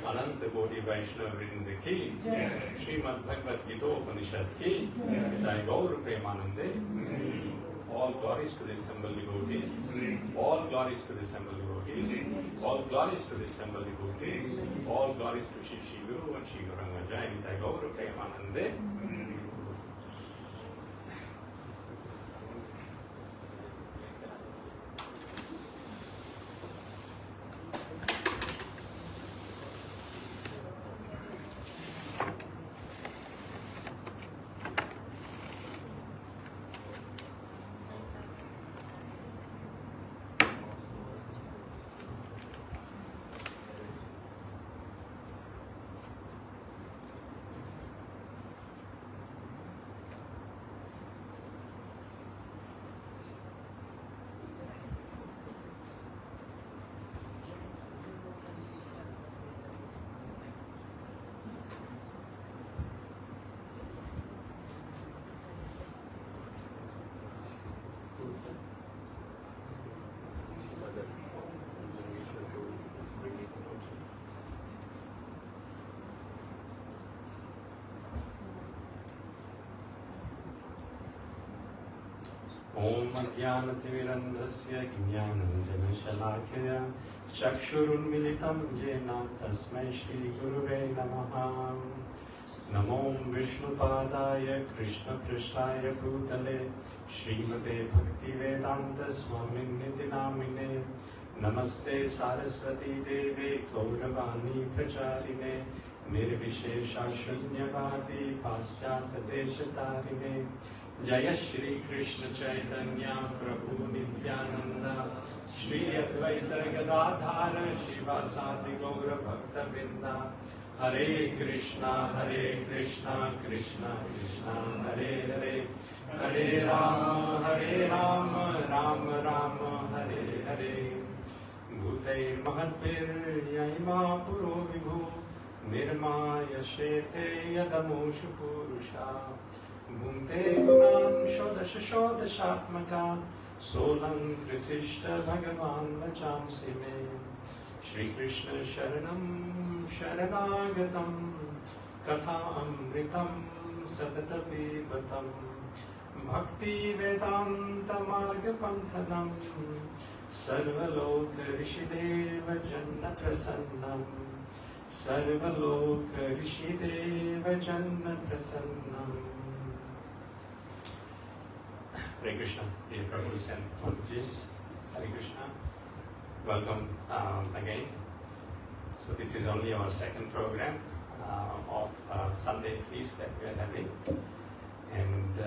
अनंत कोटि वैष्णव वृंद की श्रीमद् भगवद गीतोपनिषद की जय गौर प्रेमानंदे. All glories to the assembled devotees. All glories to the assembled devotees. All glories to the assembled devotees. All glories to Shri Shri Guru and Shri Gauranga Jai. Jai Gaur Premanande. Om Ajnanatimirandhasya Jnananjanashalakaya Chakshurunmilitam Yena Tasmai Shri Gurave Namaha. Namo Vishnupadaya Krishna Prishtaya Bhutale Srimate Bhaktivedanta Swaminiti Namine Namaste Saraswati Deve Gauravani Pracharine Nirvishesha Shunyavadi Paschata Deshatarine Jaya Shri Krishna Chaitanya Prabhu Nityananda Shri Advaita Gadadhara Shivasati Gaura Bhakta Vrinda Hare Krishna Krishna Krishna Hare Hare Hare Rama Rama Rama Hare Hare Bhute Mahatpir Yaima Puro Vibhu Nirmaya Shete Yadamushu Purusha Bhunte Gunan Shodasha Shodashatmaka Solam Krisishta Bhagavan Vachamsi Me Shri Krishna Sharanam Sharanagatam Katha Amritam Satatapibatam Bhakti Vedanta Marga Panthanam Sarvaloka Rishideva Janna Prasannam Sarvaloka Rishideva Janna Prasannam. Hare Krishna, dear Prabhus and Matatis. Hare Krishna. Welcome again. So this is only our second program of Sunday feast that we are having, and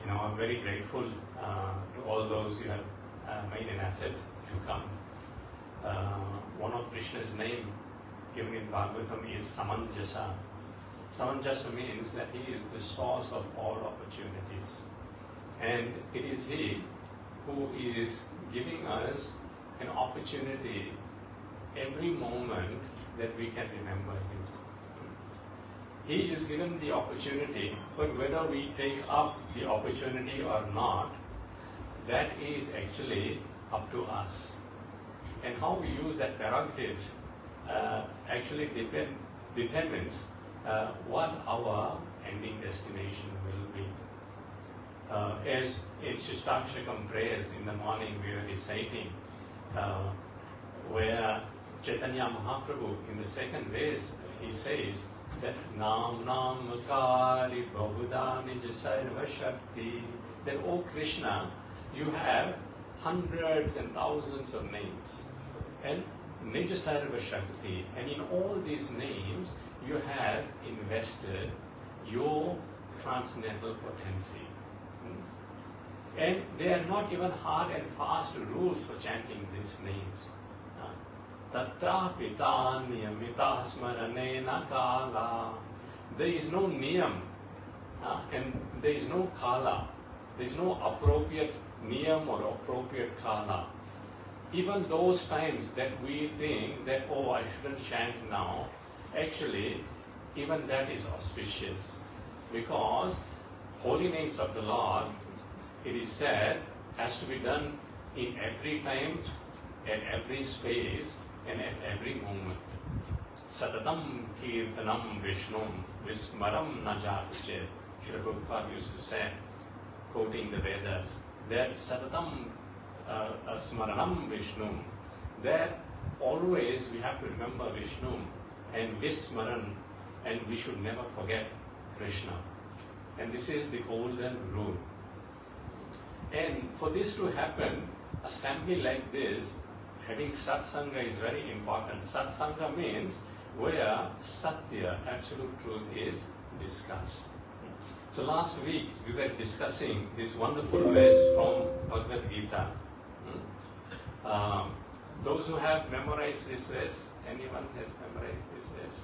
I'm very grateful to all those who have made an effort to come. One of Krishna's name given in Bhagavatam is Samanjasa. Samanjasa means that he is the source of all opportunities, and it is he who is giving us an opportunity every moment that we can remember him. He is given the opportunity, but whether we take up the opportunity or not, that is actually up to us. And how we use that prerogative actually determines what our ending destination will be. As in Shishtakshakam prayers in the morning we are reciting, where Chaitanya Mahaprabhu in the second verse he says that Nam Kari Bahuda Nija Sarva Shakti, that O Krishna, you have hundreds and thousands of names, and Nija Sarva Shakti, and in all these names you have invested your transcendental potency. And there are not even hard and fast rules for chanting these names. Tatra pita niyamita smaranena kala. There is no niyam and there is no kala. There is no appropriate niyam or appropriate kala. Even those times that we think that, oh, I shouldn't chant now, actually, even that is auspicious. Because holy names of the Lord, it is said, has to be done in every time, at every space, and at every moment. Satatam kirtanam vishnum vismaram najatuche. Srila Prabhupada used to say, quoting the Vedas, that Satatam smaranam vishnum, that always we have to remember Vishnu and Vismaran, and we should never forget Krishna. And this is the golden rule. And for this to happen, assembly like this, having satsanga is very important. Satsanga means where satya, absolute truth, is discussed. So last week we were discussing this wonderful verse from Bhagavad Gita. Those who have memorized this verse, anyone has memorized this verse?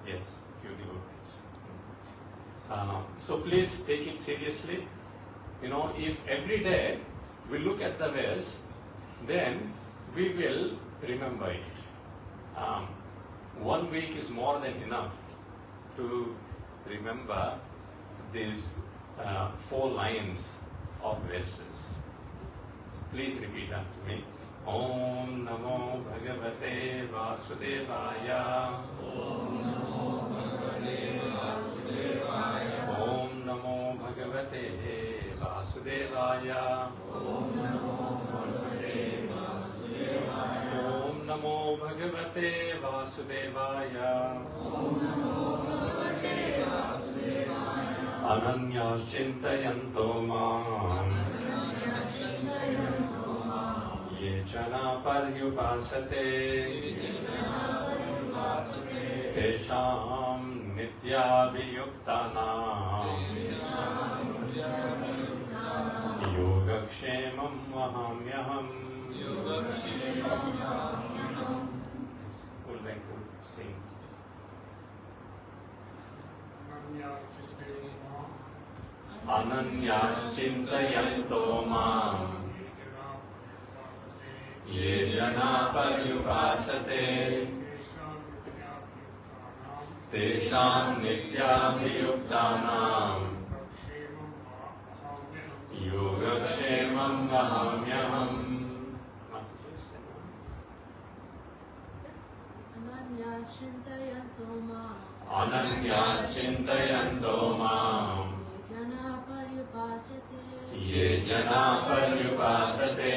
Yes, few devotees. So please take it seriously. If every day we look at the verse, then we will remember it. 1 week is more than enough to remember these 4 lines of verses. Please repeat after me. Om Namo Bhagavate Vasudevaya. Om Namo Bhagavate Vasudevaya. Om Namo Bhagavate Vasudevaya. Om Namo Bhagavate Vasudevaya. Ananyas Chintayanto Mam Ye Jana Paryupasate Tesham Nityabhiyuktanam Yogakshemam Vahamyaham. Who would like to sing? Ananyas Chintayanto Mam Ye Jana Paryupasate Tesham Nityabhiyuktanam Yogakshemam Vahamyaham. Ananyas Chintayanto Mam Ananyas Chintayanto Mam Ye Jana Paryupasate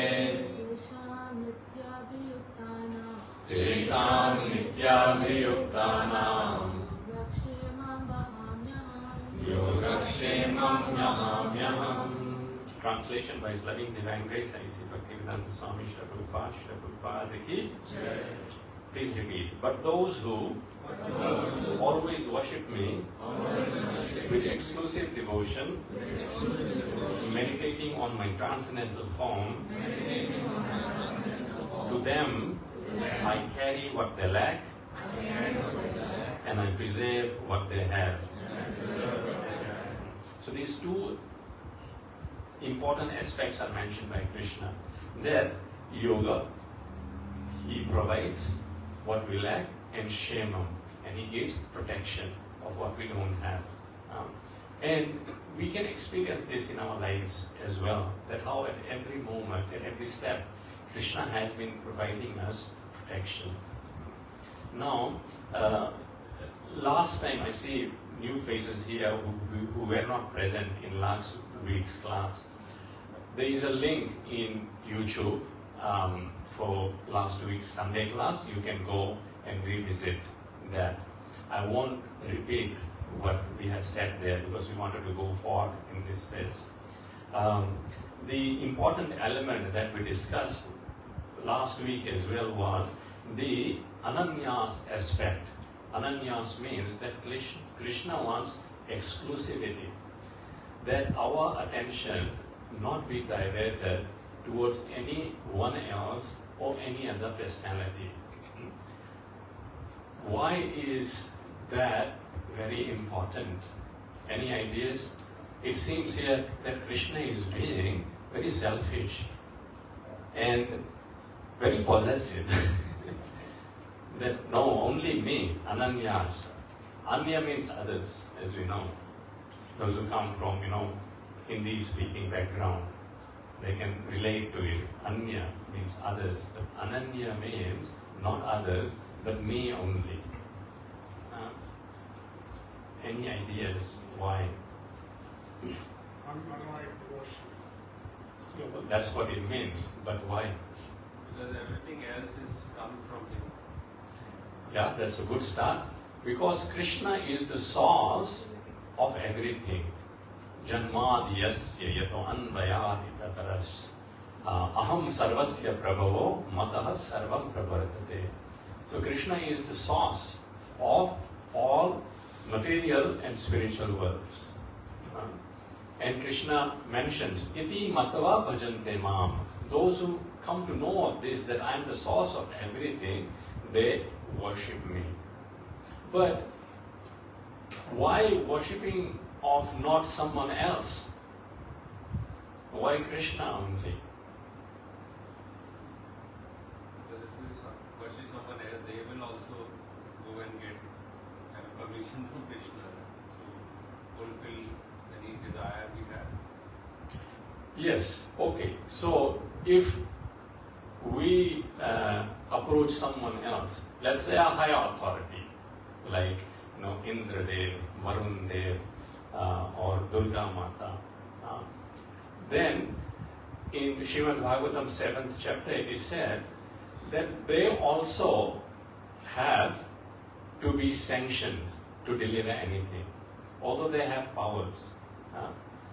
Tesham Nityabhiyuktanam Yogakshemam Vahamyaham. Translation by His Loving Divine Grace, I see Bhaktivedanta Swami Srila Prabhupada ki. Please repeat. But those who always worship me with exclusive devotion, meditating on my transcendental form, to them I carry what they lack and I preserve what they have. So these two important aspects are mentioned by Krishna. That yoga, he provides what we lack, and shemam, and he gives protection of what we don't have. And we can experience this in our lives as well, that how at every moment, at every step, Krishna has been providing us protection. Now, last time I see new faces here who were not present in last week's class. There is a link in YouTube for last week's Sunday class. You can go and revisit that. I won't repeat what we have said there because we wanted to go forward in this phase. The important element that we discussed last week as well was the Ananyas aspect. Ananyas means that Krishna wants exclusivity, that our attention not be diverted towards anyone else or any other personality. Why is that very important? Any ideas? It seems here that Krishna is being very selfish and very possessive. That no, only me, Ananyas. Anya means others, as we know. Those who come from, Hindi-speaking background, they can relate to it. Anya means others. But Ananya means not others, but me only. Any ideas why? Unlike devotion. Well, that's what it means, but why? Because everything else is comes from him. Yeah, that's a good start. Because Krishna is the source of everything. Janmadiyasya yato anvayati tataras aham sarvasya prabhavo matah sarvam pravartate. So Krishna is the source of all material and spiritual worlds. And Krishna mentions, iti matava bhajante mam. Those who come to know of this, that I am the source of everything, they worship me. But why worshipping of not someone else? Why Krishna only? Because if you worship someone else, they will also go and have permission from Krishna to fulfill any desire we have. Yes, okay. So if we approach someone else, let's say a higher authority, like Indra Dev, Varun Dev, or Durga Mata, Then in Srimad Bhagavatam 7th chapter it is said that they also have to be sanctioned to deliver anything, although they have powers.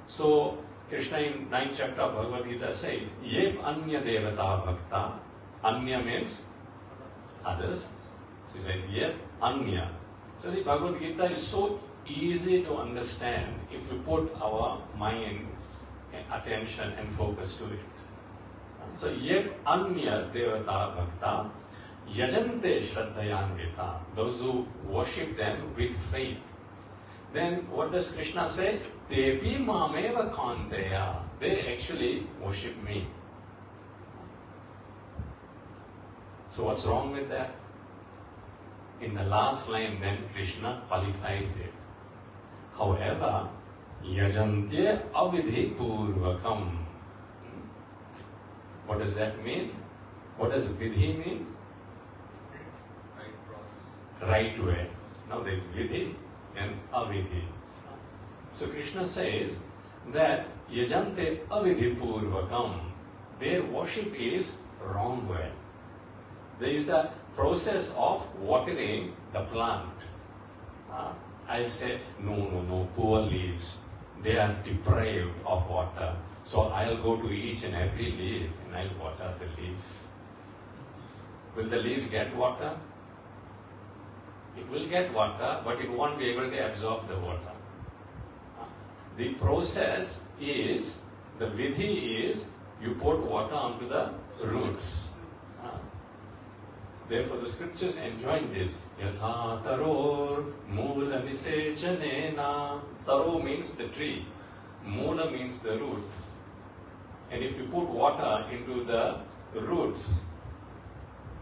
So Krishna in 9th chapter of Bhagavad Gita says, Yep anya devata bhakta. Anya means others. So he says, Yep anya. So the Bhagavad Gita is so easy to understand if we put our mind, attention and focus to it. So Yep anya devata bhakta yajante shraddhayanvita. Those who worship them with faith. Then what does Krishna say? Tepi mameva kanteya. They actually worship me. So what's wrong with that? In the last line then Krishna qualifies it. However, yajante avidhi purvakam. What does that mean? What does vidhi mean? Right process. Right way. Now there is vidhi and avidhi. So Krishna says that yajante avidhi purvakam. Their worship is wrong way. There is a process of watering the plant. I say, no, poor leaves. They are deprived of water. So I'll go to each and every leaf and I'll water the leaf. Will the leaf get water? It will get water, but it won't be able to absorb the water. The process is, the vidhi is, you put water onto the roots. Therefore the scriptures enjoin this. Yatha taror mula nisechanena. Taro means the tree. Mula means the root. And if you put water into the roots,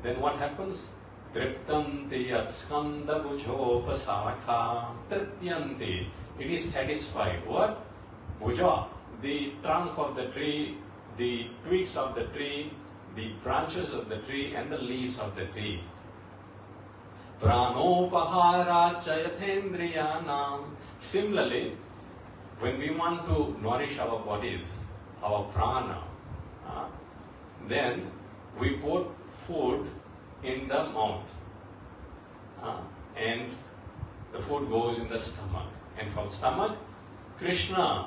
then what happens? Triptanti yatskanda bhujopasakha. Triptyanti. It is satisfied. What? Bhuja, the trunk of the tree, the twigs of the tree, the branches of the tree and the leaves of the tree. Pranopahara chayathendriyanam. Similarly, when we want to nourish our bodies, our prana, then we put food in the mouth. And the food goes in the stomach. And from stomach, Krishna,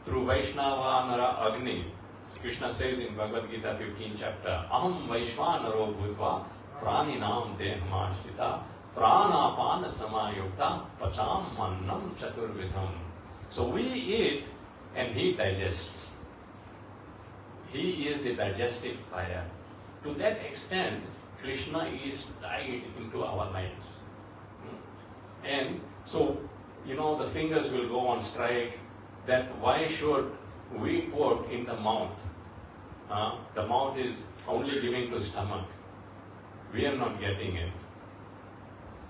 through Vaishnava Nara Agni, Krishna says in Bhagavad Gita 15th chapter, Aham Vaishvanaro Bhutva Praninam Dehamashvita Pranapana Samayukta Pacham Mannam Chaturvidham. So we eat and he digests. He is the digestive fire. To that extent, Krishna is tied into our lives. And so, the fingers will go on strike, that why should we put in the mouth? The mouth is only giving to stomach. We are not getting it.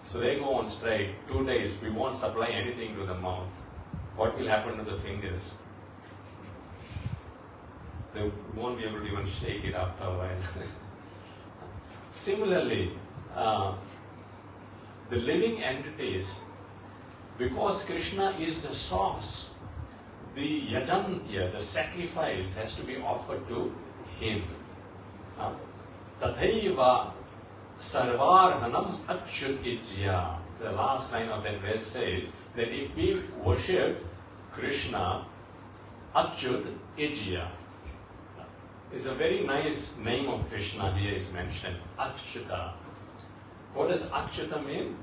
So they go on strike. 2 days, we won't supply anything to the mouth. What will happen to the fingers? They won't be able to even shake it after a while. Similarly, the living entities, because Krishna is the source, the yajantya, the sacrifice has to be offered to him. Tathaiva sarvarhanam achyutijya. The last line of that verse says that if we worship Krishna, Achyut Ijya. It's a very nice name of Krishna here is mentioned, Achyuta. What does Achyuta mean?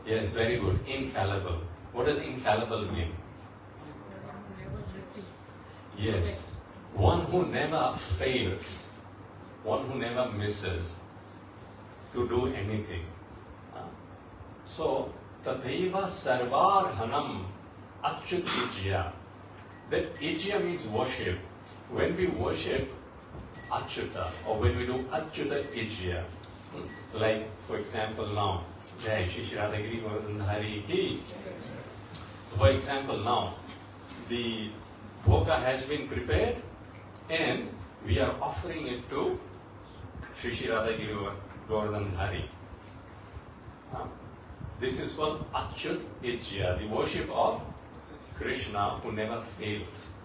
Yes, very good. Infallible. What does infallible mean? Yes. One who never fails. One who never misses to do anything. So, Tathaiva Sarvarhanam Achyut Ijya. That Ijya means worship. When we worship Achyuta, or when we do Achyuta Ijya, like for example now, Jai Shri Radha Hare Ki. So for example now, the bhoga has been prepared and we are offering it to Shri Radha Govardhan Hari. This is called Achyut Ijya, the worship of Krishna who never fails.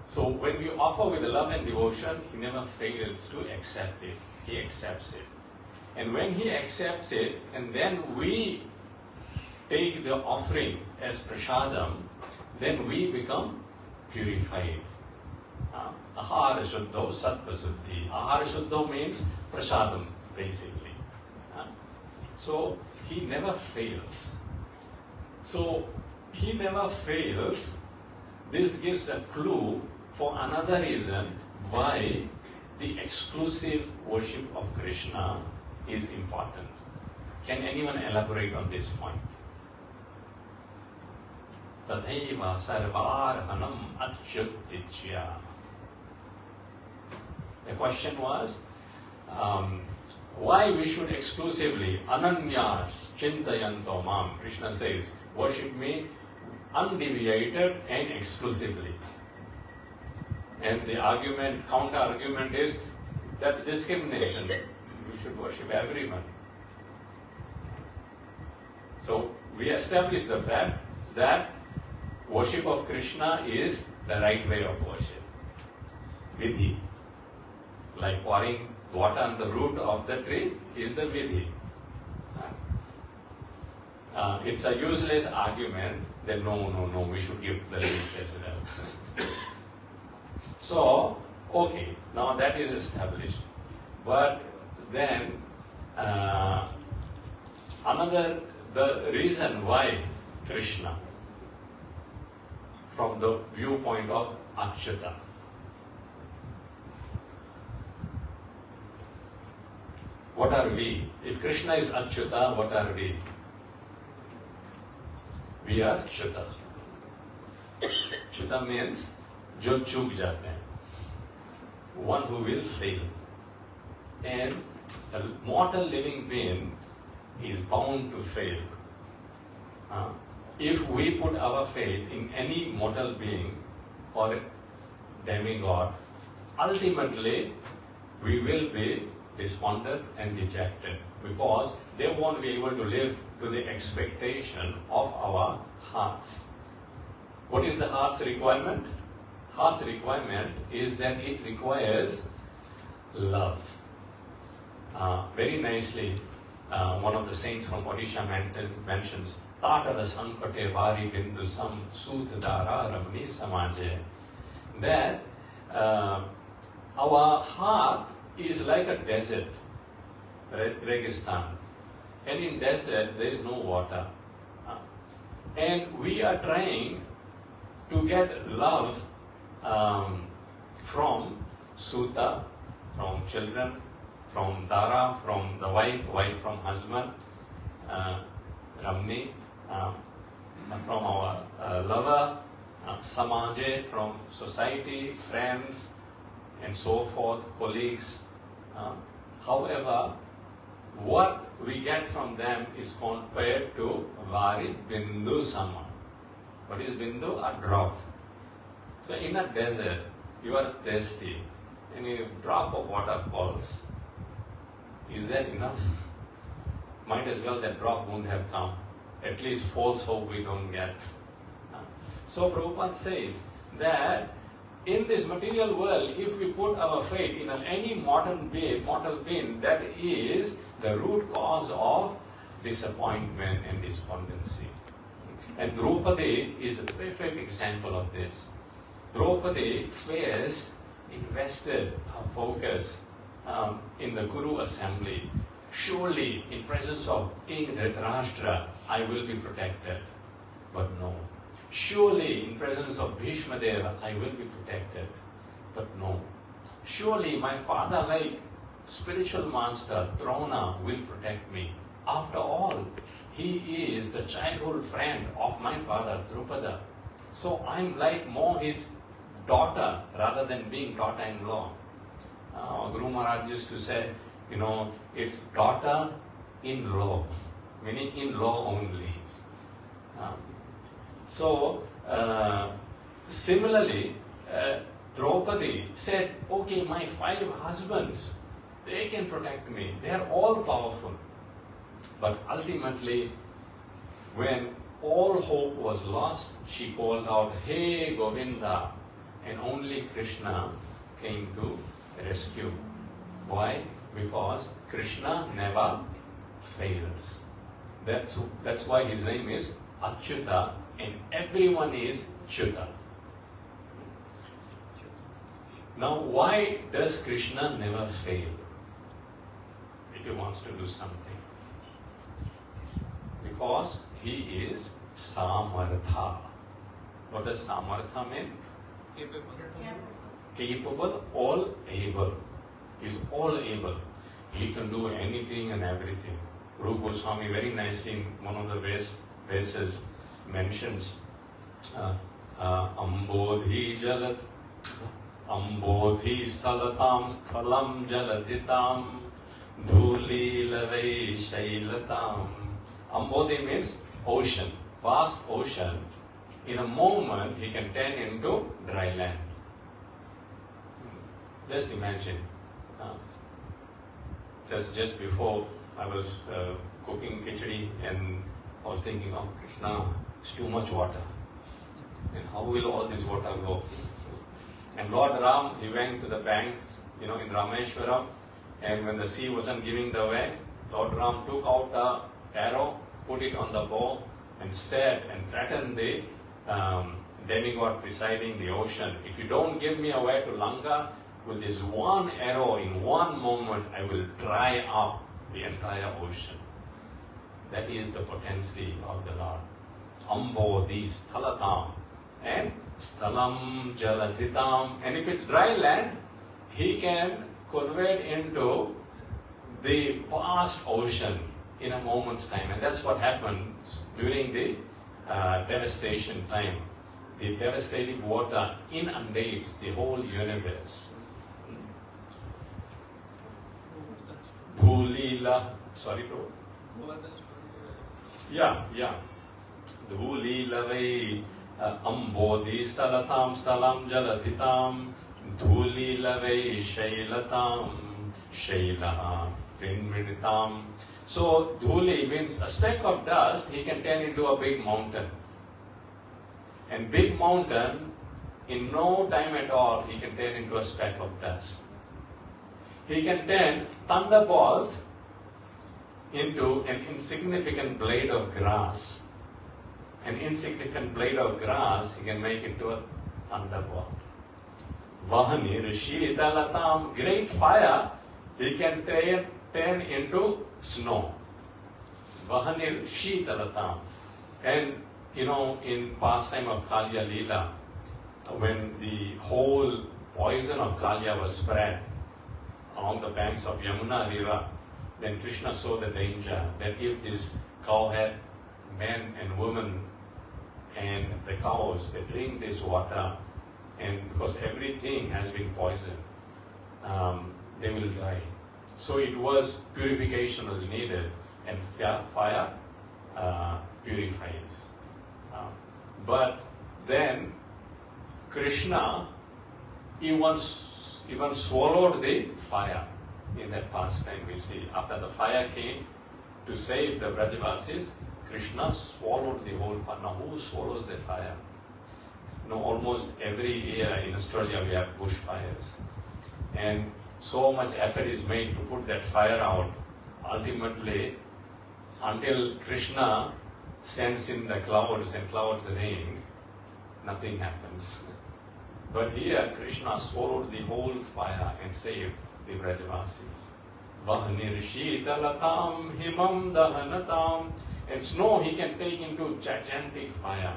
So when we offer with love and devotion, he never fails to accept it. He accepts it. And when he accepts it, and then we take the offering as prasadam, then we become purified. Ahara shuddho sattva suddhi. Ahara shuddho means prasadam, basically. So he never fails. So he never fails. This gives a clue for another reason why the exclusive worship of Krishna is important. Can anyone elaborate on this point? Tathaiva sarvarhanam achyut ichya. The question was, why we should exclusively, ananya chintayanto mam, Krishna says, worship me undeviated and exclusively. And the argument, counter argument is, that's discrimination. We should worship everyone. So we established the fact that worship of Krishna is the right way of worship. Vidhi. Like pouring water on the root of the tree is the vidhi. It's a useless argument that no, we should give the leaf as well. So, okay, now that is established. But then, the reason why Krishna, from the viewpoint of Achyuta, what are we? If Krishna is Achyuta, what are we? We are Chuta. Chuta means जो चूक जाते हैं, one who will fail. And a mortal living being is bound to fail. If we put our faith in any mortal being or demigod, ultimately we will be despondent and dejected because they won't be able to live to the expectation of our hearts. What is the heart's requirement? Heart's requirement is that it requires love. Very nicely, one of the saints from Odisha mentions, Tatara sankate vari bindusam sutadara ramani samaje. That our heart is like a desert, Registan. And in desert, there is no water. And we are trying to get love from Suta, from children, from Dara, from the wife from husband, Ramni, from our lover, Samaje, from society, friends, and so forth, colleagues. However, what we get from them is compared to Vari Bindu Sama. What is Bindu? A drop. So in a desert, you are thirsty and a drop of water falls. Is that enough? Might as well that drop wouldn't have come. At least false hope we don't get. So Prabhupada says that in this material world, if we put our faith in any mortal being, that is the root cause of disappointment and despondency. And Draupadi is the perfect example of this. Draupadi first invested her focus in the Kuru assembly. Surely, in presence of King Dhritarashtra, I will be protected. But no. Surely, in presence of Bhishma Deva, I will be protected. But no. Surely, my father, like spiritual master Drona, will protect me. After all, he is the childhood friend of my father, Drupada. So I'm like more his daughter rather than being daughter-in-law. Guru Maharaj used to say, it's daughter-in-law, meaning in-law only. Similarly, Draupadi said, okay, my 5 husbands, they can protect me. They are all powerful. But ultimately, when all hope was lost, she called out, "Hey Govinda," and only Krishna came to rescue. Why? Because Krishna never fails. That's why his name is Achyuta, and everyone is Chuta. Now, why does Krishna never fail if he wants to do something? Because he is Samartha. What does Samartha mean? Capable, all able. He's all able. He can do anything and everything. Rupa Goswami very nicely in one of the verses mentions Ambodhi Jalat Ambodhi Stalatam Sthalam Jalatitam Dhuli Lavai Shailatam. Ambodhi means ocean, vast ocean. In a moment he can turn into dry land. Just imagine. Just before I was cooking khichdi and I was thinking, oh Krishna, it's too much water. And how will all this water go? And Lord Ram, he went to the banks, in Rameshwaram, and when the sea wasn't giving the way, Lord Ram took out the arrow, put it on the bow, and said and threatened the demigod presiding the ocean, if you don't give me a way to Lanka, with this one arrow in one moment, I will dry up the entire ocean. That is the potency of the Lord. Ambodhi Stalatam and Stalam Jalatitam. And if it's dry land, he can convert into the vast ocean in a moment's time. And that's what happened during the devastation time. The devastating water inundates the whole universe. Dhulila, sorry, bro. Yeah. Dhuli lavai ambodhi stalatam stalam jalatitam dhuli lavai shailatam shailaha vinminitam. So dhuli means a speck of dust, he can turn into a big mountain. And big mountain, in no time at all, he can turn into a speck of dust. He can turn thunderbolt into an insignificant blade of grass. An insignificant blade of grass, he can make into a thunderbolt. Vahani Rishi Dalatam, great fire, he can turn into snow. Vahani Rishi Dalatam. And in pastime of Kalya Leela, when the whole poison of Kalya was spread along the banks of Yamuna River, then Krishna saw the danger that if this cowherd, men and women and the cows, they drink this water, and because everything has been poisoned, they will die. So it was purification was needed, and fire purifies. But then Krishna even swallowed the fire. In that pastime we see, after the fire came to save the Brajavasis, Krishna swallowed the whole fire. Now who swallows the fire? Almost every year in Australia we have bushfires. And so much effort is made to put that fire out. Ultimately, until Krishna sends in the clouds and clouds rain, nothing happens. But here, Krishna swallowed the whole fire and saved the Brajavasis. Vahani Rishi Dalatam Himam Dahanatam. And snow he can take into gigantic fire.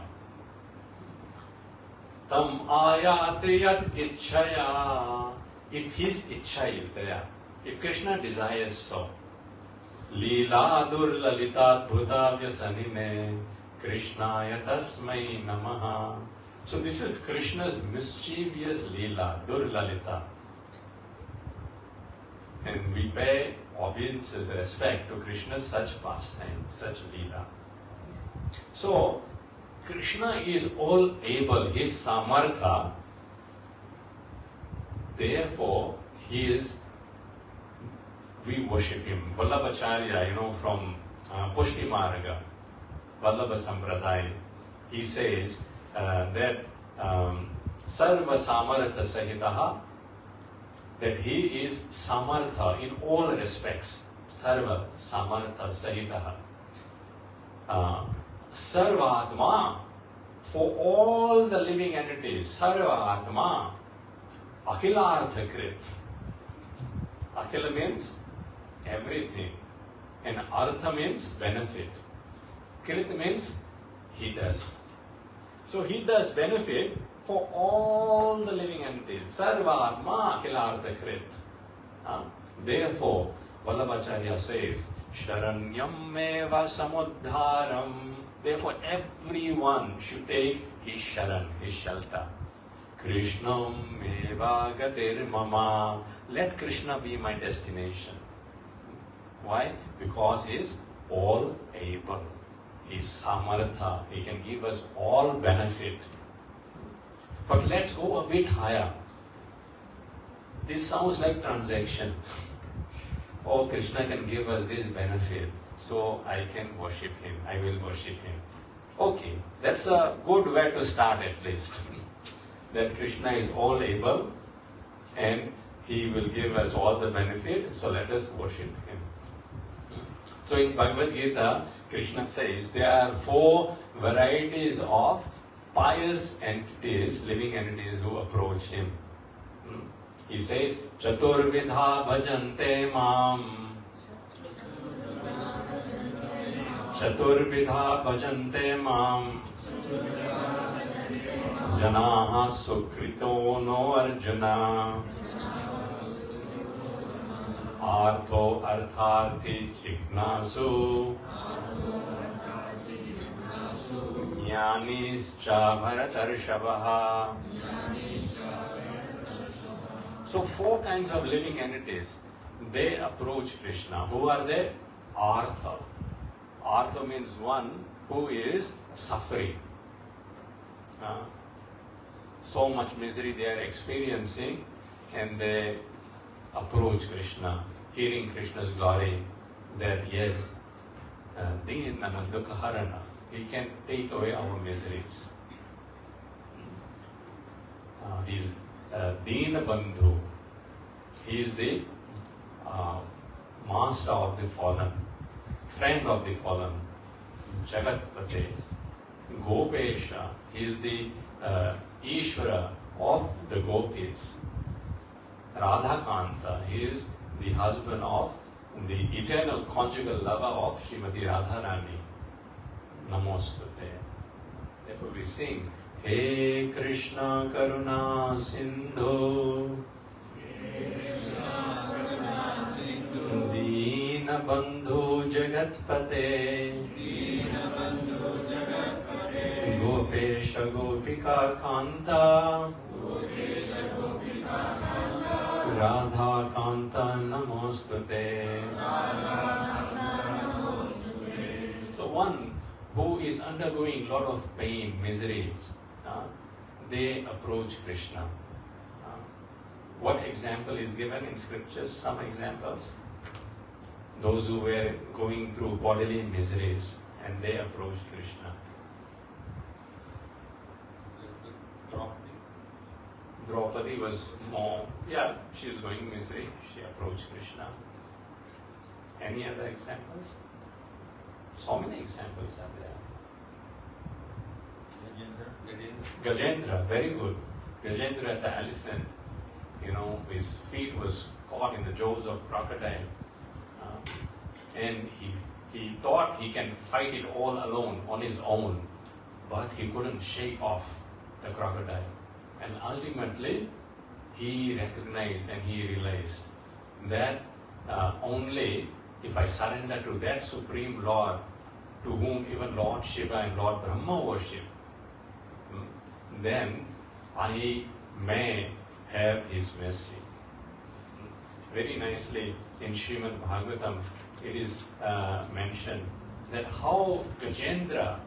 Tam ayati yat ichchaya. If his ichcha is there, if Krishna desires so. Leela durlalita bhuta vyasanine Krishnaya tasmai namaha. So this is Krishna's mischievous Leela, Durlalita. And we pay obeisances, respect to Krishna's such pastime, such Leela. So, Krishna is all able, he is Samartha. Therefore, we worship him. Vallabhacharya, from Pushti Marga. Vallabha Sampradaya. He says that Sarva Samartha Sahitaha, that he is Samartha in all respects. Sarva Samartha Sahitaha. Sarvatma, for all the living entities. Sarvatma, Akhilartha Krit. Akhila means everything. And Artha means benefit. Krit means he does. So he does benefit for all the living entities. Sarvatma Akhilartha Krit. Therefore, Vallabhacharya says, Sharanyam meva samuddharam. Therefore, everyone should take his sharan, his shelter. Krishnam meva gatir mama. Let Krishna be my destination. Why? Because he is all able. He is samartha. He can give us all benefit. But let's go a bit higher. This sounds like transaction. Oh, Krishna can give us this benefit, so I can worship him. I will worship him. Okay, that's a good way to start at least. That Krishna is all able and he will give us all the benefit, so let us worship him. So in Bhagavad Gita, Krishna says there are 4 varieties of pious entities, living entities who approach him. He says, Chaturvidha bhajante mam. Chaturvidha bhajante mam. Janaha sukrito no arjuna. Artho artharthi chiknasu. Jnanischa bharatarshabha. So 4 kinds of living entities, they approach Krishna. Who are they? Artha. Artha means one who is suffering. So much misery they are experiencing, and they approach Krishna, hearing Krishna's glory, that yes, Dinana Dukhaharana, he can take away our miseries. He's Dina Bandhu. He is the master of the fallen, friend of the fallen, Jagatpate. Gopesha, he is the Ishvara of the gopis. Radhakanta, he is the husband of the eternal conjugal lover of Srimati Radharani. Namostute. Therefore we sing, He Krishna Karuna Sindhu, Dina Bandhu Jagatpate, Gopesha Gopika Kanta, Radha Kanta Namostute. So one who is undergoing a lot of pain, miseries, they approach Krishna. What example is given in scriptures? Some examples. Those who were going through bodily miseries and they approached Krishna. Draupadi was more, she was going misery. She approached Krishna. Any other examples? So many examples are there. Gajendra, very good. Gajendra the elephant, his feet was caught in the jaws of crocodile. And he thought he can fight it all alone, on his own. But he couldn't shake off the crocodile. And ultimately, he recognized and he realized that only if I surrender to that Supreme Lord, to whom even Lord Shiva and Lord Brahma worship, then I may have his mercy. Very nicely in Srimad Bhagavatam, it is mentioned that how Gajendra,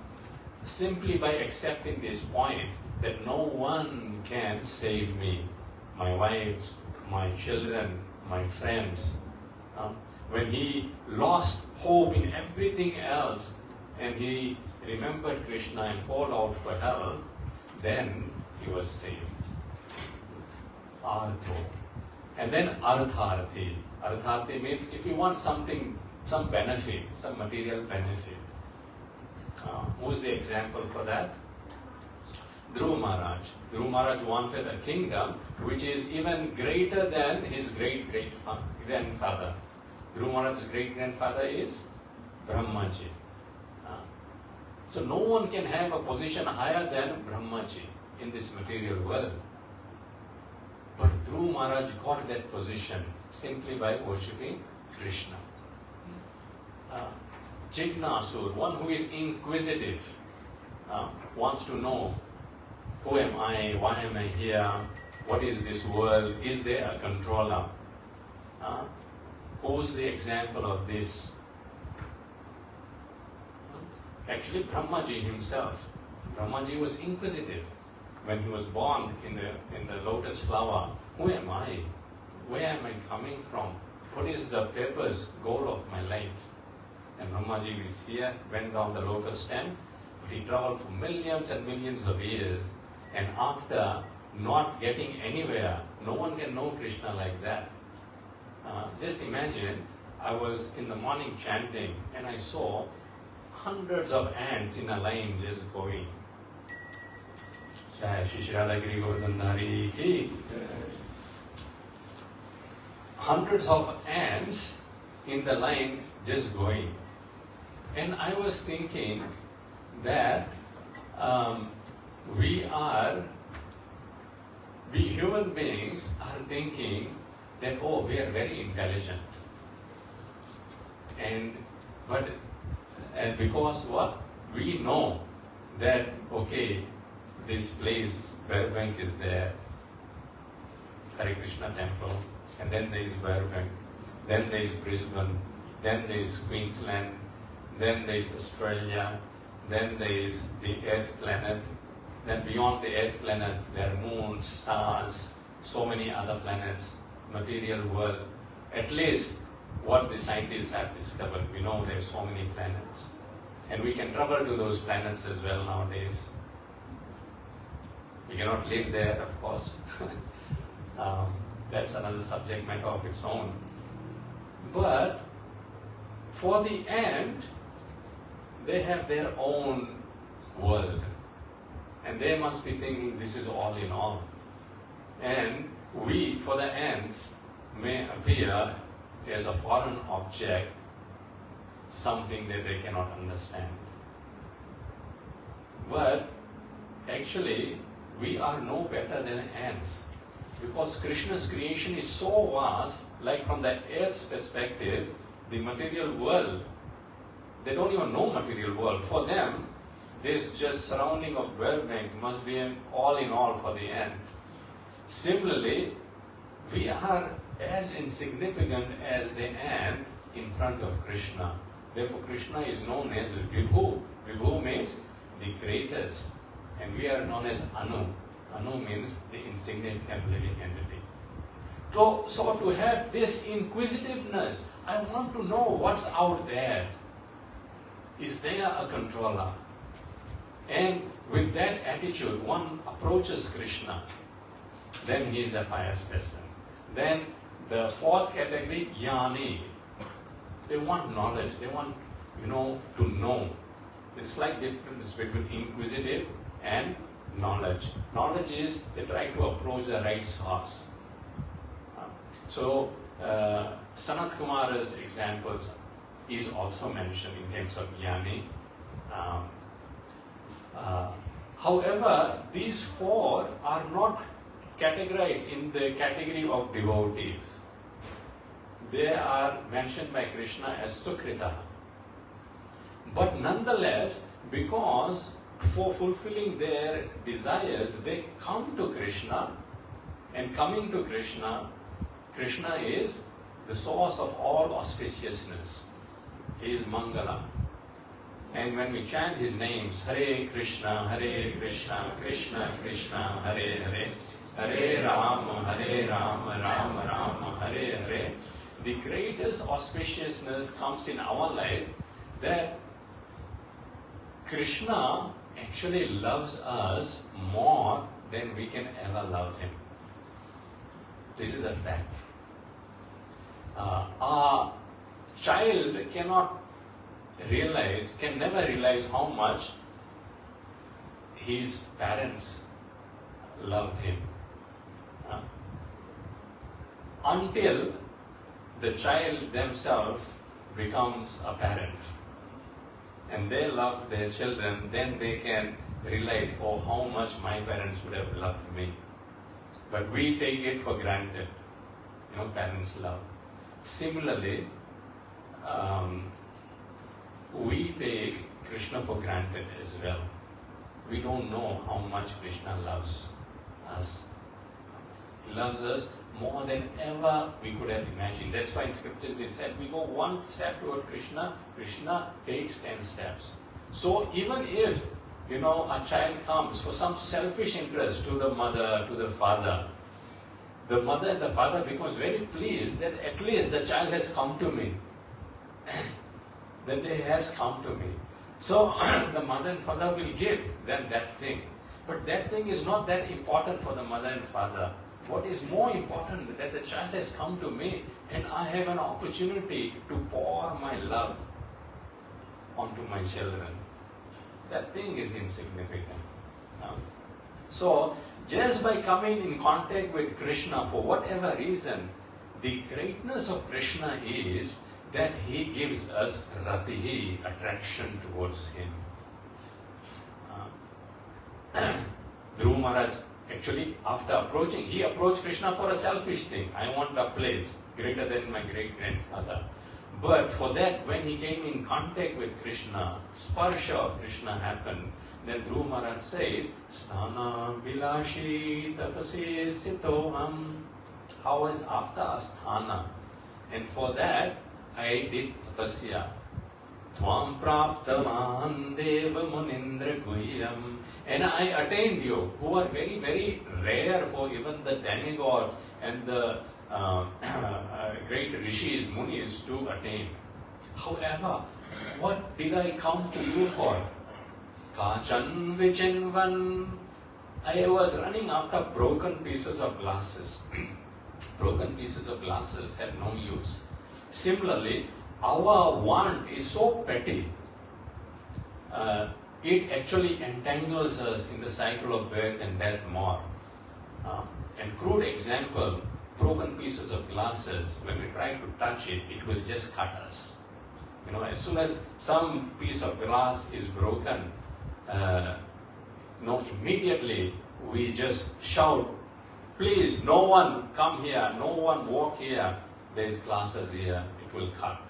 simply by accepting this point, that no one can save me, my wives, my children, my friends. When he lost hope in everything else and he remembered Krishna and called out for help, then he was saved. Artho. And then Artharthi. Artharthi means if you want something, some benefit, some material benefit. Who's the example for that? Dhruva Maharaj. Dhruva Maharaj wanted a kingdom which is even greater than his great-great-grandfather. Dhruva Maharaj's great-grandfather is Brahmaji. So no one can have a position higher than Brahmaji in this material world. But Dhruva Maharaj got that position simply by worshipping Krishna. Jignasur, one who is inquisitive, wants to know, who am I, why am I here, what is this world, is there a controller? Who's the example of this? Actually, Brahmaji himself. Brahmaji was inquisitive. When he was born in the lotus flower, who am I? Where am I coming from? What is the purpose, goal of my life? And Brahmaji was here, went down the lotus stem, but he traveled for millions and millions of years, and after not getting anywhere, no one can know Krishna like that. Just imagine, I was in the morning chanting, and I saw hundreds of ants in a line just going. Jai Shri Shri Radhagiri Govardhan Ki. Hundreds of ants in the line just going. And I was thinking that we human beings are thinking that, oh, we are very intelligent. But because what? We know that, okay, this place, Burbank is there, Harekrishnatemple, and then there is Burbank, then there is Brisbane, then there is Queensland, then there is Australia, then there is the Earth planet, then beyond the Earth planet there are moons, stars, so many other planets, material world. At least what the scientists have discovered, we know there are so many planets. And we can travel to those planets as well nowadays. We cannot live there, of course. That's another subject matter of its own. But for the ant, they have their own world. And they must be thinking this is all in all. And we, for the ants, may appear as a foreign object, something that they cannot understand. But actually, we are no better than ants. Because Krishna's creation is so vast, like from the earth's perspective, the material world, they don't even know material world. For them, this just surrounding of Burbank must be an all in all for the ant. Similarly, we are as insignificant as the ant in front of Krishna. Therefore, Krishna is known as Vibhu. Vibhu means the greatest. And we are known as Anu. Anu means the insignificant living entity. So to have this inquisitiveness, I want to know what's out there. Is there a controller? And with that attitude, one approaches Krishna. Then he is a pious person. Then the fourth category, Jnani. They want knowledge. They want, to know. There's a slight difference between inquisitive and knowledge. Knowledge is they try to approach the right source. So Sanat Kumar's examples is also mentioned in terms of Jnani. However, these four are not categorized in the category of devotees. They are mentioned by Krishna as Sukrita. But nonetheless, because for fulfilling their desires, they come to Krishna, and coming to Krishna, Krishna is the source of all auspiciousness. He is Mangala. And when we chant his names, Hare Krishna, Krishna Krishna, Hare Hare, Hare Rama, Rama Rama, Hare Hare, the greatest auspiciousness comes in our life that Krishna actually loves us more than we can ever love him. This is a fact. A child can never realize how much his parents love him. Until the child themselves becomes a parent and they love their children, then they can realize, oh, how much my parents would have loved me. But we take it for granted, parents' love. Similarly, we take Krishna for granted as well. We don't know how much Krishna loves us. He loves us more than ever we could have imagined. That's why in scriptures they said, we go one step toward Krishna, Krishna takes 10 steps. So even if, a child comes for some selfish interest to the mother, to the father and the father becomes very pleased that at least the child has come to me. That he has come to me. So the mother and father will give them that thing. But that thing is not that important for the mother and father. What is more important is that the child has come to me and I have an opportunity to pour my love onto my children. That thing is insignificant. So, just by coming in contact with Krishna for whatever reason, the greatness of Krishna is that he gives us ratihi, attraction towards him. Dhruva Maharaj, actually, after approaching, he approached Krishna for a selfish thing. I want a place greater than my great-grandfather. But for that, when he came in contact with Krishna, sparsha of Krishna happened. Then Dhruva Maharaj says, Sthana bilashi tapasi sitoham. How was after a sthana? And for that, I did tapasya. Tvam praptavan deva munindra guhyam. And I attained you, who are very, very rare for even the demigods and the great rishis, munis to attain. However, what did I come to you for? Kachan vichinvan. I was running after broken pieces of glasses. Broken pieces of glasses have no use. Similarly, our want is so petty. It actually entangles us in the cycle of birth and death more. And crude example, broken pieces of glasses, when we try to touch it, it will just cut us. As soon as some piece of glass is broken, immediately we just shout, please, no one come here, no one walk here, there's glasses here, it will cut.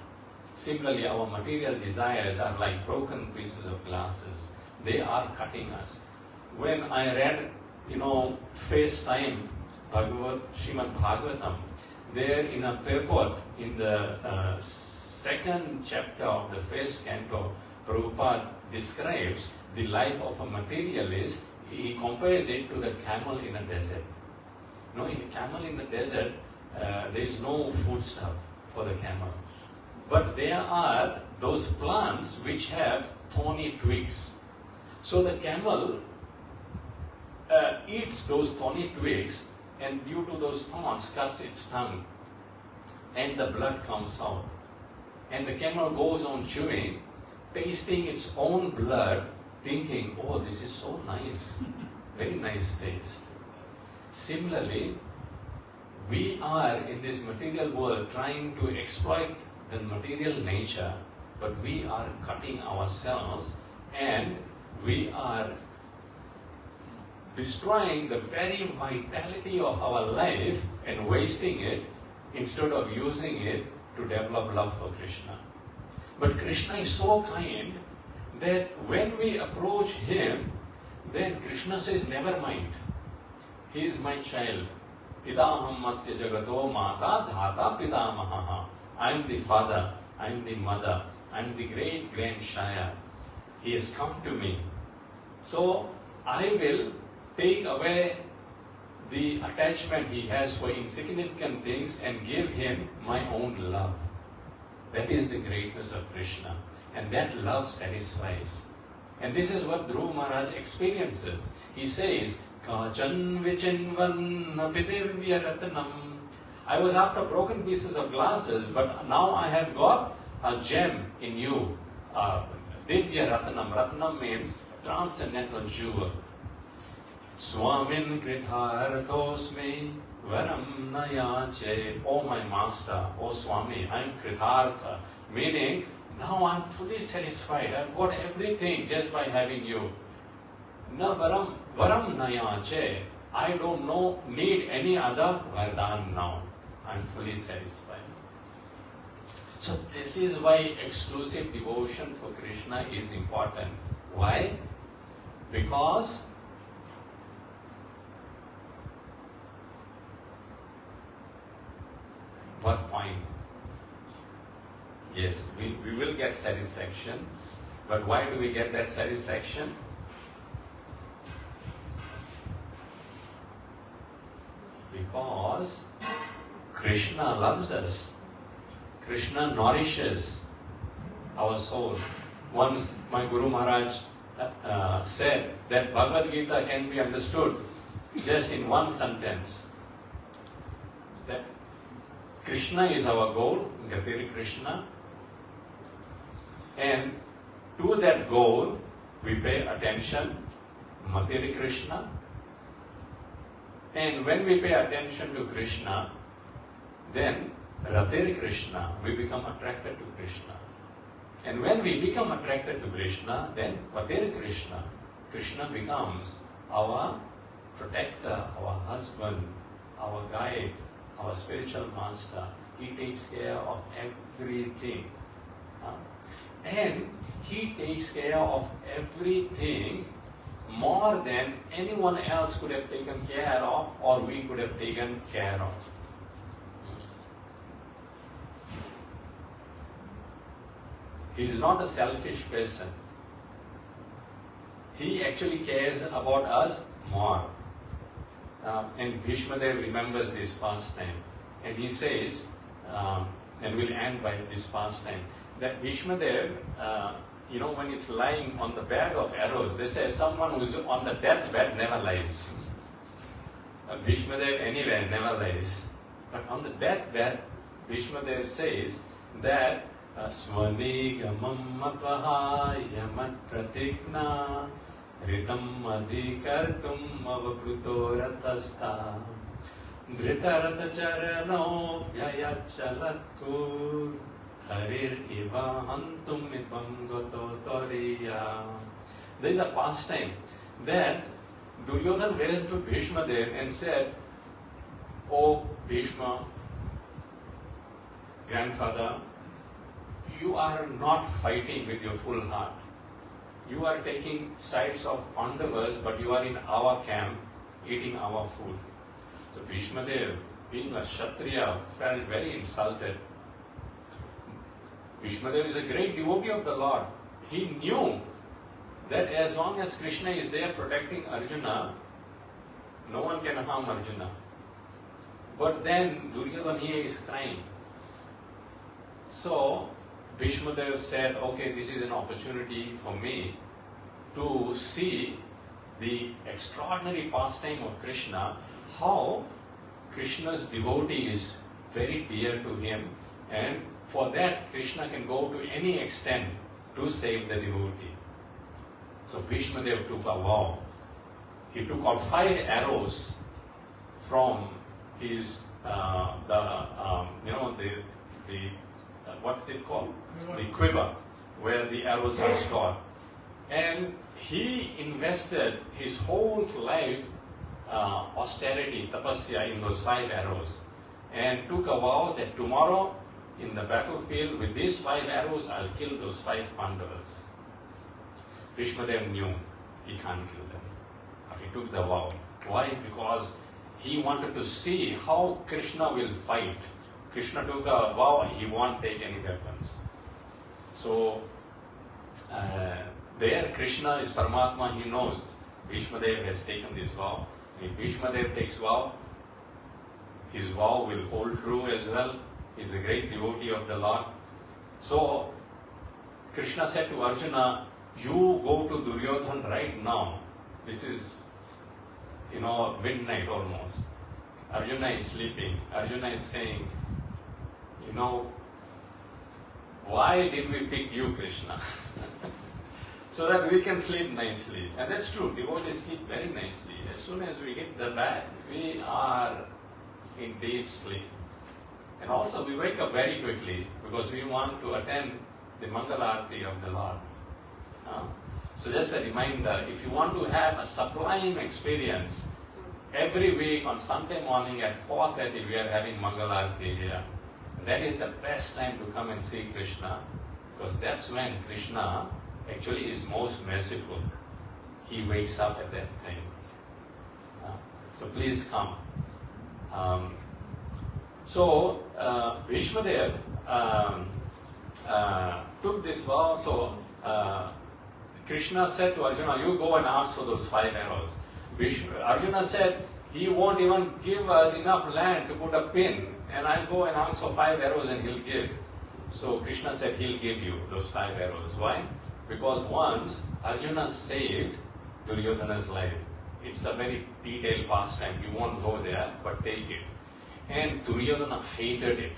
Similarly, our material desires are like broken pieces of glasses. They are cutting us. When I read, FaceTime, Srimad Bhagavatam, there in a purport, in the second chapter of the first canto, Prabhupada describes the life of a materialist. He compares it to the camel in a desert. In a camel in the desert, there is no foodstuff for the camel. But there are those plants which have thorny twigs. So the camel eats those thorny twigs, and due to those thorns cuts its tongue, and the blood comes out. And the camel goes on chewing, tasting its own blood, thinking, oh, this is so nice, very nice taste. Similarly, we are in this material world trying to exploit the material nature, but we are cutting ourselves and we are destroying the very vitality of our life and wasting it instead of using it to develop love for Krishna. But Krishna is so kind that when we approach him, then Krishna says, never mind. He is my child. Pidaham masya jagato mata dhata pidamaha. I am the father, I am the mother, I am the great-grandchild. He has come to me. So I will take away the attachment he has for insignificant things and give him my own love. That is the greatness of Krishna. And that love satisfies. And this is what Dhruv Maharaj experiences. He says, Kachan vichinvan pidivya ratnam. I was after broken pieces of glasses, but now I have got a gem in you. Divya ratnam. Ratnam means transcendental jewel. Swamin kritharthosmi varam nayache. Oh my master, oh Swami, I am krithartha. Meaning, now I am fully satisfied. I have got everything just by having you. Na varam nayache. I don't need any other vardhan now. I am fully satisfied. So this is why exclusive devotion for Krishna is important. Why? Because what point? Yes, we will get satisfaction. But why do we get that satisfaction? Because Krishna loves us. Krishna nourishes our soul. Once my Guru Maharaj said that Bhagavad Gita can be understood just in one sentence. That Krishna is our goal, Harekrishna, and to that goal we pay attention, Harekrishna. And when we pay attention to Krishna, then Harekrishna, we become attracted to Krishna. And when we become attracted to Krishna, then Harekrishna, Krishna becomes our protector, our husband, our guide, our spiritual master. He takes care of everything. And he takes care of everything more than anyone else could have taken care of or we could have taken care of. He is not a selfish person. He actually cares about us more. And Bhishma Dev remembers this pastime. And he says, and we'll end by this pastime, that Bhishma Dev, when he's lying on the bed of arrows, they say someone who's on the deathbed never lies. Bhishma Dev anywhere never lies. But on the deathbed, Bhishma Dev says that Swanigamam matvaha yamat pratikna ritam adhikartum avakruto ratasta dhritarata charano bhyayachalatkur harir iva antum ipam gato toriya. There is a pastime that Duryodhana went to Bhishma Dev and said, "Oh Bhishma, grandfather, you are not fighting with your full heart. You are taking sides of Pandavas, but you are in our camp, eating our food." So Bhishma Dev, being a Kshatriya, felt very insulted. Bhishma Dev is a great devotee of the Lord. He knew that as long as Krishna is there protecting Arjuna, no one can harm Arjuna. But then Duryodhana here is crying. So Bhishma Dev said, okay, this is an opportunity for me to see the extraordinary pastime of Krishna, how Krishna's devotee is very dear to him, and for that Krishna can go to any extent to save the devotee. So Bhishma Dev took a vow. He took out 5 arrows from his, what is it called? The quiver, where the arrows are stored. And he invested his whole life, austerity, tapasya, in those 5 arrows. And took a vow that tomorrow, in the battlefield, with these 5 arrows, I'll kill those 5 Pandavas. Bhishma Dev knew he can't kill them. But he took the vow. Why? Because he wanted to see how Krishna will fight. Krishna took a vow, he won't take any weapons. So, there Krishna is Paramatma, he knows. Bhishma Dev has taken this vow. If Bhishma Dev takes vow, his vow will hold true as well. He is a great devotee of the Lord. So, Krishna said to Arjuna, you go to Duryodhana right now. This is, midnight almost. Arjuna is sleeping. Arjuna is saying, why did we pick you, Krishna? So that we can sleep nicely. And that's true. Devotees sleep very nicely. As soon as we hit the bed, we are in deep sleep. And also we wake up very quickly because we want to attend the Mangalarti of the Lord. So just a reminder, if you want to have a sublime experience, every week on Sunday morning at 4:30 we are having Mangalarti here. That is the best time to come and see Krishna, because that's when Krishna actually is most merciful. He wakes up at that time. So please come. Bhishmadev took this vow. So Krishna said to Arjuna, you go and ask for those 5 arrows. Arjuna said, he won't even give us enough land to put a pin, and I'll go and ask for 5 arrows and he'll give. So Krishna said he'll give you those 5 arrows. Why? Because once Arjuna saved Duryodhana's life. It's a very detailed pastime. You won't go there, but take it. And Duryodhana hated it.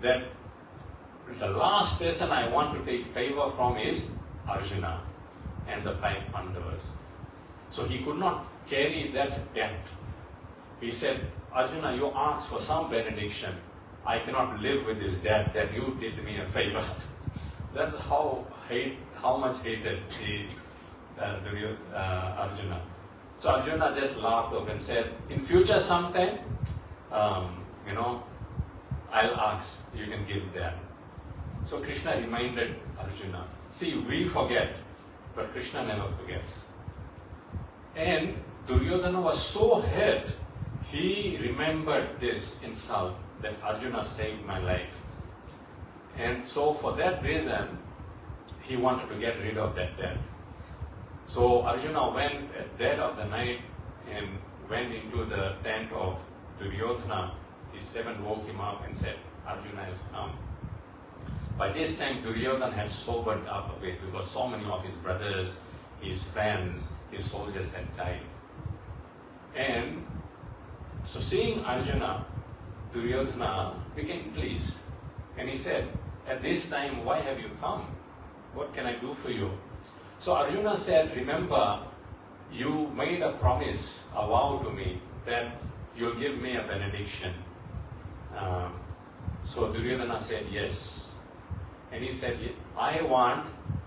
That the last person I want to take favor from is Arjuna and the 5 Pandavas. So he could not carry that debt. He said, Arjuna, you asked for some benediction. I cannot live with this debt that you did me a favor. That's how much hated Arjuna. So Arjuna just laughed up and said, in future sometime, I'll ask, you can give that. So Krishna reminded Arjuna. See, we forget, but Krishna never forgets. And Duryodhana was so hurt, he remembered this insult that Arjuna saved my life. And so for that reason, he wanted to get rid of that debt. So Arjuna went at dead of the night and went into the tent of Duryodhana. His servant woke him up and said, Arjuna has come. By this time, Duryodhana had sobered up a bit because so many of his brothers, his friends, his soldiers had died. And so seeing Arjuna, Duryodhana became pleased. And he said, at this time, why have you come? What can I do for you? So Arjuna said, remember, you made a promise, a vow to me that you'll give me a benediction. So Duryodhana said, yes. And he said, I want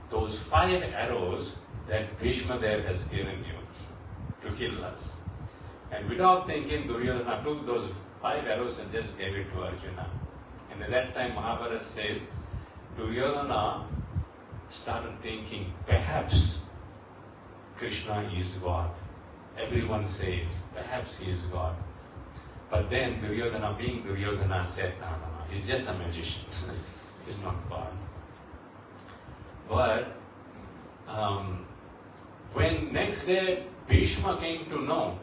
those 5 arrows that Bhishmadev has given you to kill us. And without thinking, Duryodhana took those 5 arrows and just gave it to Arjuna. And at that time, Mahabharata says, Duryodhana started thinking, perhaps Krishna is God. Everyone says, perhaps he is God. But then Duryodhana, being Duryodhana, said, no, he's just a magician. He's not God. But when next day Bhishma came to know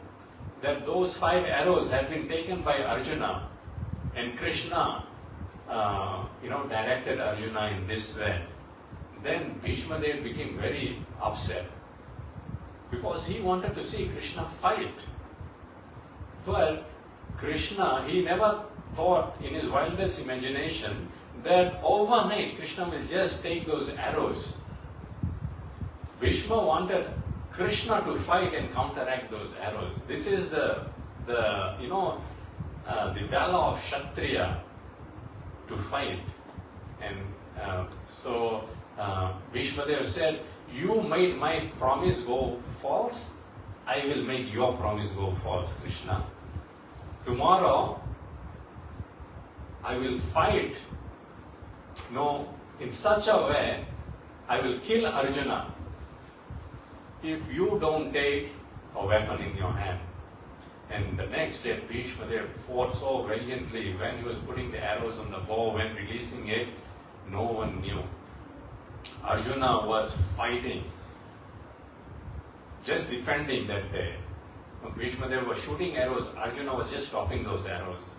that those 5 arrows had been taken by Arjuna, and Krishna, directed Arjuna in this way, then Bhishma Dev became very upset because he wanted to see Krishna fight. But Krishna, he never thought in his wildest imagination that overnight Krishna will just take those arrows. Bhishma wanted Krishna to fight and counteract those arrows. This is the valor of Kshatriya, to fight. And so Bhishma Dev said, you made my promise go false, I will make your promise go false, Krishna. Tomorrow I will fight in such a way, I will kill Arjuna if you don't take a weapon in your hand. And the next day, Bhishma Dev fought so valiantly. When he was putting the arrows on the bow, when releasing it, no one knew. Arjuna was fighting, just defending that day. When Bhishma Dev was shooting arrows, Arjuna was just stopping those arrows.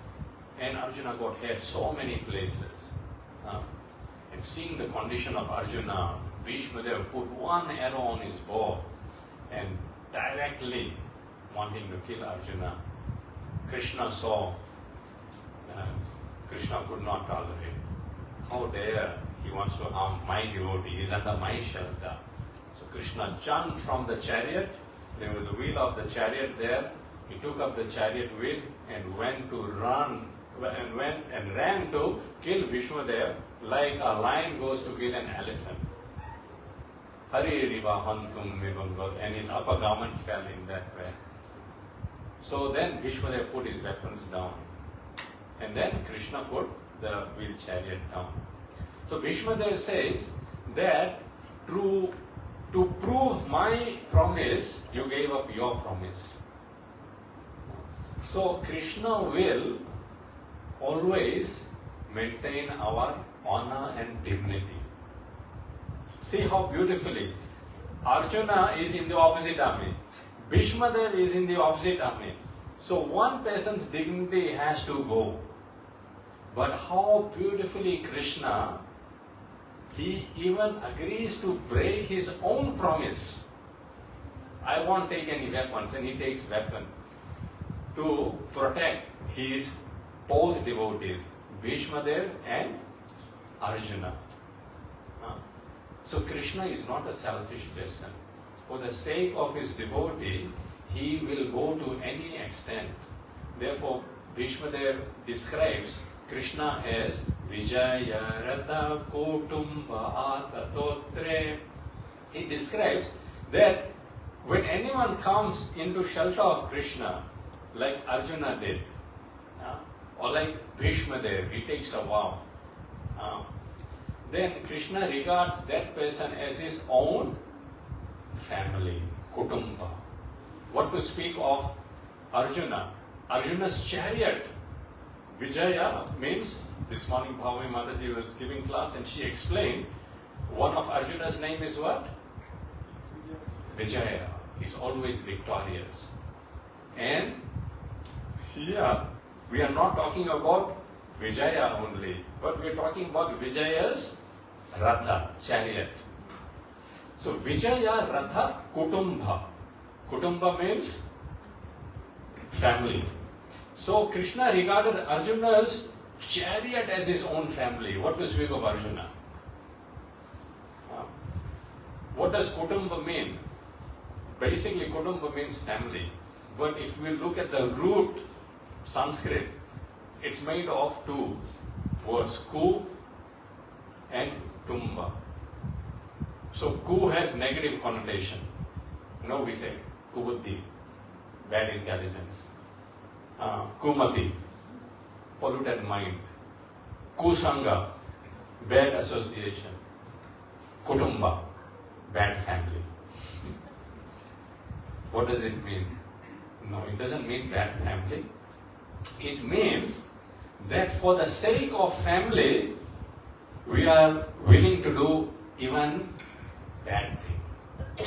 And Arjuna got hit so many places. And seeing the condition of Arjuna, Bhishmadev put one arrow on his bow and directly wanting to kill Arjuna. Krishna saw, Krishna could not tolerate. How dare he wants to harm my devotee, he is under my shelter. So Krishna jumped from the chariot, there was a wheel of the chariot there, he took up the chariot wheel and went to run, and ran to kill Bhishmadev like a lion goes to kill an elephant. Hare hantum mibangod, and his upper garment fell in that way. So then Bhishmadev put his weapons down. And then Krishna put the wheel chariot down. So Bhishmadev says that to prove my promise, you gave up your promise. So Krishna will always maintain our honor and dignity. See how beautifully Arjuna is in the opposite army. Bhishmadev is in the opposite army. So one person's dignity has to go. But how beautifully Krishna, he even agrees to break his own promise. I won't take any weapons, and he takes weapon to protect his both devotees, Bhishmadev and Arjuna. So Krishna is not a selfish person. For the sake of his devotee, he will go to any extent. Therefore, Bhishmadev describes Krishna as Vijaya Rata Kutumba Atatotre. He describes that when anyone comes into shelter of Krishna, like Arjuna did, or like Bhishmadev, he takes a vow, then Krishna regards that person as his own family, Kutumba. What to speak of Arjuna? Arjuna's chariot. Vijaya means, this morning Bhavami Mataji was giving class and she explained, one of Arjuna's name is what? Vijaya. He's always victorious. And here, we are not talking about Vijaya only, but we are talking about Vijaya's Ratha, chariot. So Vijaya Ratha Kutumba. Kutumba means family. So Krishna regarded Arjuna's chariot as his own family. What to speak of Arjuna? What does Kutumba mean? Basically Kutumba means family. But if we look at the root Sanskrit, it's made of two words, ku and tumba. So ku has negative connotation. No, we say kubuddhi, bad intelligence. Kumati, polluted mind. Kusanga, bad association. Kutumba, bad family. What does it mean? No, it doesn't mean bad family. It means that for the sake of family, we are willing to do even bad thing.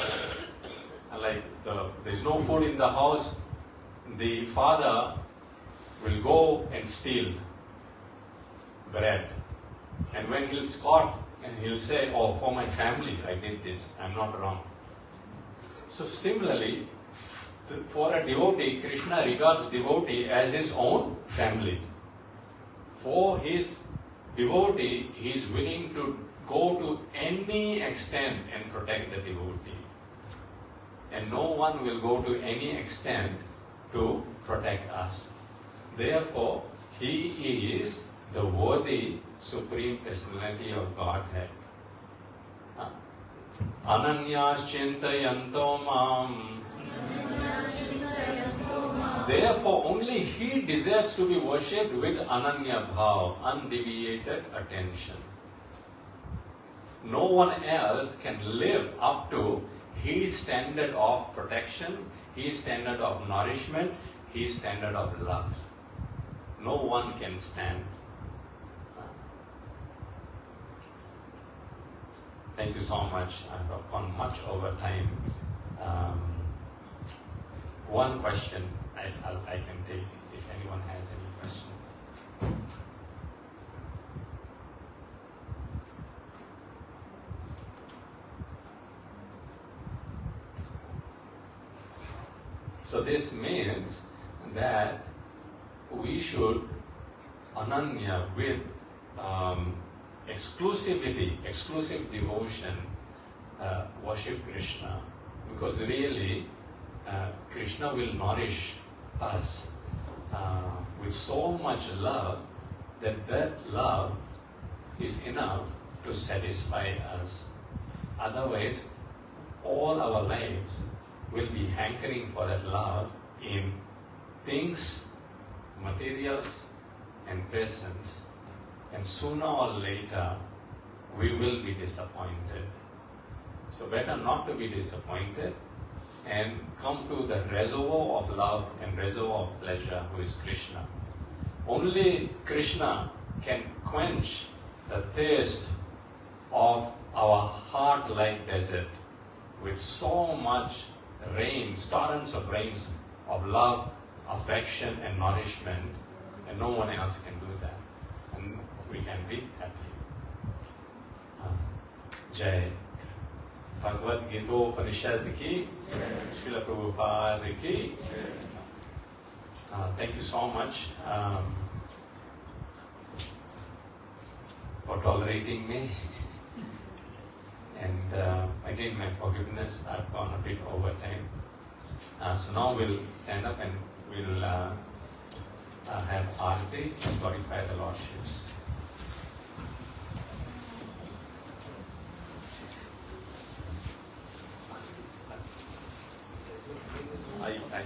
Like there is no food in the house, the father will go and steal bread. And when he's caught, and he'll say, oh, for my family I did this, I'm not wrong. So similarly, for a devotee, Krishna regards devotee as his own family. For his devotee, he is willing to go to any extent and protect the devotee. And no one will go to any extent to protect us. Therefore, he is the worthy Supreme Personality of Godhead. Ananyas chintayanto mam. Therefore, only he deserves to be worshipped with ananya bhav, undeviated attention. No one else can live up to his standard of protection, his standard of nourishment, his standard of love. No one can stand. Thank you so much. I've gone much over time. One question I can take if anyone has any question. So this means that we should ananya with exclusive devotion, worship Krishna, because really Krishna will nourish us with so much love that love is enough to satisfy us. Otherwise, all our lives will be hankering for that love in things, materials, and persons. And sooner or later, we will be disappointed. So better not to be disappointed and come to the reservoir of love and reservoir of pleasure, who is Krishna. Only Krishna can quench the thirst of our heart like desert with so much rains, torrents of rains of love, affection and nourishment, and no one else can do that. And we can be happy. Jai. Bhagavad Gita Upanishad ki, Srila Prabhupada ki. Thank you so much for tolerating me. And again, my forgiveness, I've gone a bit over time. So now we'll stand up and we'll have Arati and glorify the Lordships. I